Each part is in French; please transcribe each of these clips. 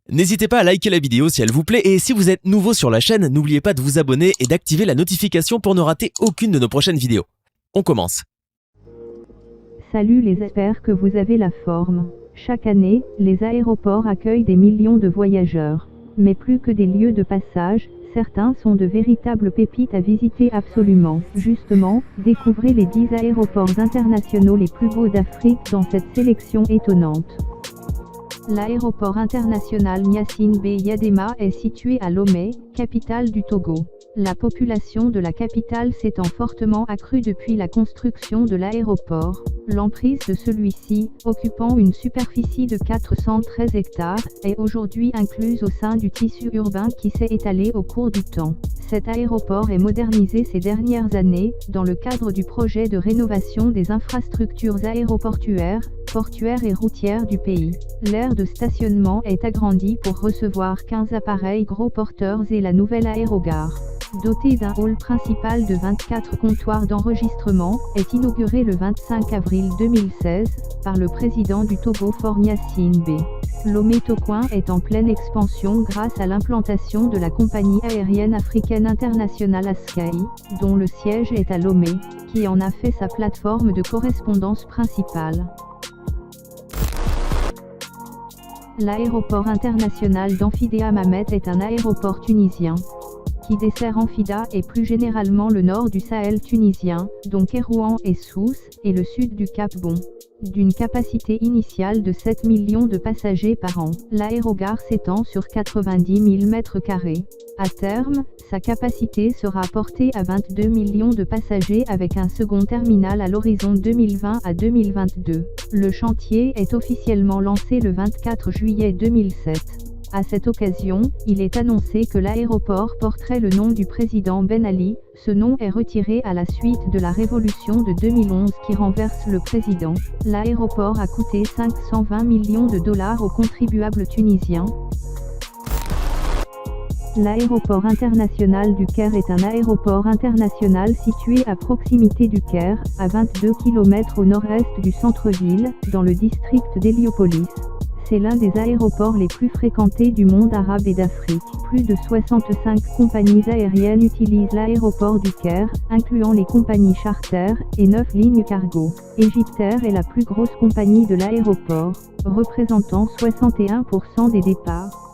N'hésitez pas à liker la vidéo si elle vous plaît et si vous êtes nouveau sur la chaîne, n'oubliez pas de vous abonner et d'activer la notification pour ne rater aucune de nos prochaines vidéos. On commence. Salut les j'espère que vous avez la forme. Chaque année, les aéroports accueillent des millions de voyageurs. Mais plus que des lieux de passage, certains sont de véritables pépites à visiter absolument. Justement, découvrez les 10 aéroports internationaux les plus beaux d'Afrique dans cette sélection étonnante. L'aéroport international Gnassingbé Eyadema est situé à Lomé, capitale du Togo. La population de la capitale s'étant fortement accrue depuis la construction de l'aéroport, l'emprise de celui-ci, occupant une superficie de 413 hectares, est aujourd'hui incluse au sein du tissu urbain qui s'est étalé au cours du temps. Cet aéroport est modernisé ces dernières années, dans le cadre du projet de rénovation des infrastructures aéroportuaires, portuaires et routières du pays. L'aire de stationnement est agrandie pour recevoir 15 appareils gros porteurs et la nouvelle aérogare, dotée d'un hall principal de 24 comptoirs d'enregistrement, est inaugurée le 25 avril 2016, par le président du Togo Faure Gnassingbé. Lomé Tokoin est en pleine expansion grâce à l'implantation de la compagnie aérienne africaine internationale Askai, dont le siège est à Lomé, qui en a fait sa plateforme de correspondance principale. L'aéroport international d'Amphidéa Mamet est un aéroport tunisien qui dessert Amphida et plus généralement le nord du Sahel tunisien, dont Kérouan et Sousse, et le sud du Cap Bon. D'une capacité initiale de 7 millions de passagers par an, l'aérogare s'étend sur 90 000 m². À terme, sa capacité sera portée à 22 millions de passagers avec un second terminal à l'horizon 2020 à 2022. Le chantier est officiellement lancé le 24 juillet 2007. À cette occasion, il est annoncé que l'aéroport porterait le nom du président Ben Ali. Ce nom est retiré à la suite de la révolution de 2011 qui renverse le président. L'aéroport a coûté 520 millions de dollars aux contribuables tunisiens. L'aéroport international du Caire est un aéroport international situé à proximité du Caire, à 22 km au nord-est du centre-ville, dans le district d'Héliopolis. C'est l'un des aéroports les plus fréquentés du monde arabe et d'Afrique. Plus de 65 compagnies aériennes utilisent l'aéroport du Caire, incluant les compagnies charter, et 9 lignes cargo. Egyptair est la plus grosse compagnie de l'aéroport, représentant 61% des départs.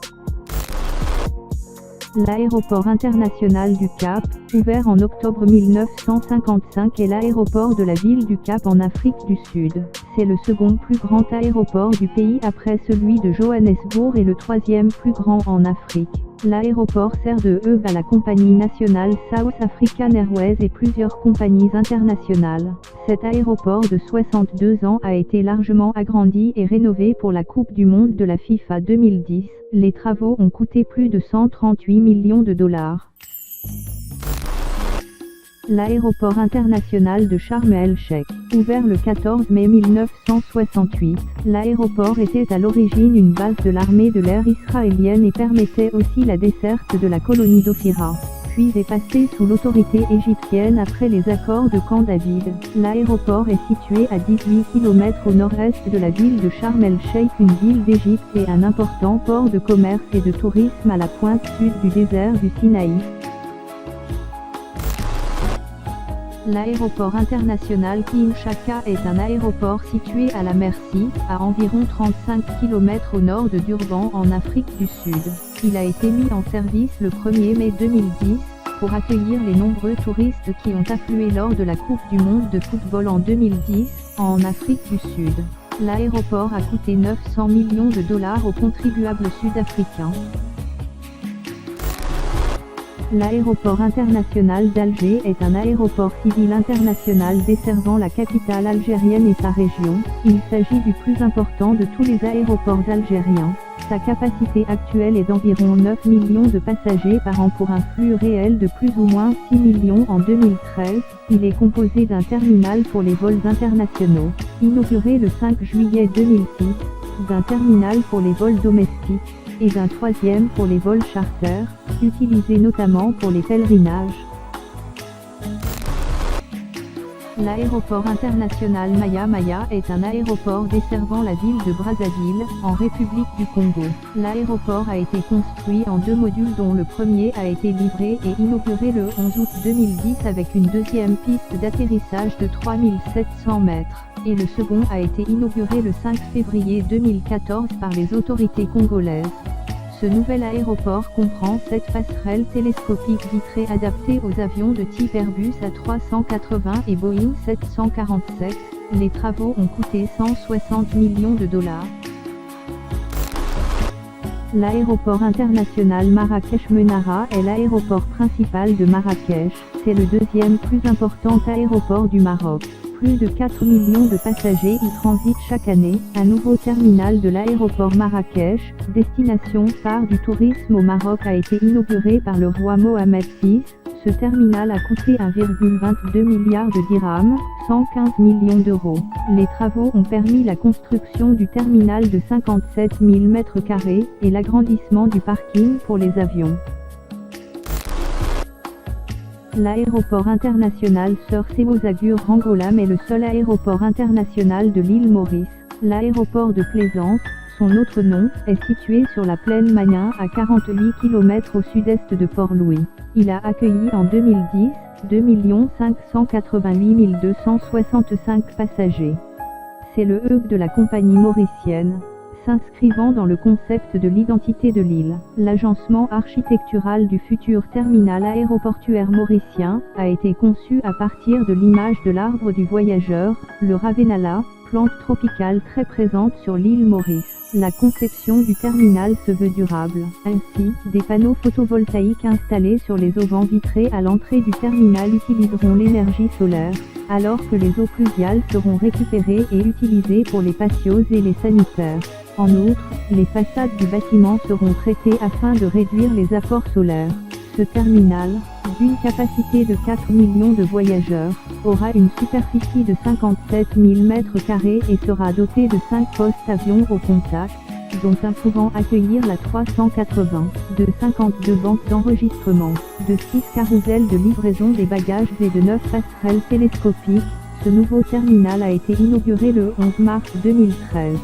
L'aéroport international du Cap, ouvert en octobre 1955 est l'aéroport de la ville du Cap en Afrique du Sud. C'est le second plus grand aéroport du pays après celui de Johannesburg et le troisième plus grand en Afrique. L'aéroport sert de hub à la compagnie nationale South African Airways et plusieurs compagnies internationales. Cet aéroport de 62 ans a été largement agrandi et rénové pour la Coupe du Monde de la FIFA 2010. Les travaux ont coûté plus de 138 millions de dollars. L'aéroport international de Sharm el-Sheikh, ouvert le 14 mai 1968, l'aéroport était à l'origine une base de l'armée de l'air israélienne et permettait aussi la desserte de la colonie d'Ophira, puis est passé sous l'autorité égyptienne après les accords de Camp David. L'aéroport est situé à 18 km au nord-est de la ville de Sharm el-Sheikh, une ville d'Égypte et un important port de commerce et de tourisme à la pointe sud du désert du Sinaï. L'aéroport international Kinshasa est un aéroport situé à la Merci, à environ 35 km au nord de Durban en Afrique du Sud. Il a été mis en service le 1er mai 2010, pour accueillir les nombreux touristes qui ont afflué lors de la Coupe du Monde de football en 2010, en Afrique du Sud. L'aéroport a coûté 900 millions de dollars aux contribuables sud-africains. L'aéroport international d'Alger est un aéroport civil international desservant la capitale algérienne et sa région. Il s'agit du plus important de tous les aéroports algériens. Sa capacité actuelle est d'environ 9 millions de passagers par an pour un flux réel de plus ou moins 6 millions en 2013. Il est composé d'un terminal pour les vols internationaux, inauguré le 5 juillet 2006, d'un terminal pour les vols domestiques, et d'un troisième pour les vols charter, utilisés notamment pour les pèlerinages. L'aéroport international Maya Maya est un aéroport desservant la ville de Brazzaville, en République du Congo. L'aéroport a été construit en 2 modules dont le premier a été livré et inauguré le 11 août 2010 avec une deuxième piste d'atterrissage de 3700 mètres, et le second a été inauguré le 5 février 2014 par les autorités congolaises. Ce nouvel aéroport comprend 7 passerelles télescopiques vitrées adaptées aux avions de type Airbus A380 et Boeing 747. Les travaux ont coûté 160 millions de dollars. L'aéroport international Marrakech-Menara est l'aéroport principal de Marrakech. C'est le deuxième plus important aéroport du Maroc. Plus de 4 millions de passagers y transitent chaque année. Un nouveau terminal de l'aéroport Marrakech, destination phare du tourisme au Maroc, a été inauguré par le roi Mohamed VI. Ce terminal a coûté 1,22 milliard de dirhams, 115 millions d'euros. Les travaux ont permis la construction du terminal de 57 000 m² et l'agrandissement du parking pour les avions. L'aéroport international Sir Semozagur Rangolam est le seul aéroport international de l'île Maurice. L'aéroport de Plaisance, son autre nom, est situé sur la plaine Magnin à 48 km au sud-est de Port-Louis. Il a accueilli en 2010, 2 588 265 passagers. C'est le hub de la compagnie mauricienne, s'inscrivant dans le concept de l'identité de l'île. L'agencement architectural du futur terminal aéroportuaire mauricien a été conçu à partir de l'image de l'arbre du voyageur, le Ravenala, plante tropicale très présente sur l'île Maurice. La conception du terminal se veut durable. Ainsi, des panneaux photovoltaïques installés sur les auvents vitrés à l'entrée du terminal utiliseront l'énergie solaire, alors que les eaux pluviales seront récupérées et utilisées pour les patios et les sanitaires. En outre, les façades du bâtiment seront traitées afin de réduire les apports solaires. Ce terminal, d'une capacité de 4 millions de voyageurs, aura une superficie de 57 000 m² et sera doté de 5 postes avions au contact, dont un pouvant accueillir la 380, de 52 banques d'enregistrement, de 6 carousels de livraison des bagages et de 9 passerelles télescopiques. Ce nouveau terminal a été inauguré le 11 mars 2013.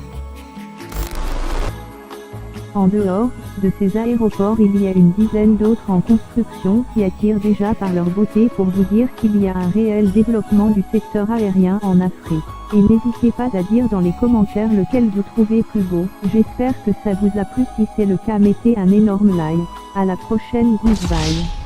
En dehors de ces aéroports, il y a une dizaine d'autres en construction qui attirent déjà par leur beauté pour vous dire qu'il y a un réel développement du secteur aérien en Afrique. Et n'hésitez pas à dire dans les commentaires lequel vous trouvez plus beau. J'espère que ça vous a plu. Si c'est le cas, mettez un énorme like. À la prochaine, goodbye.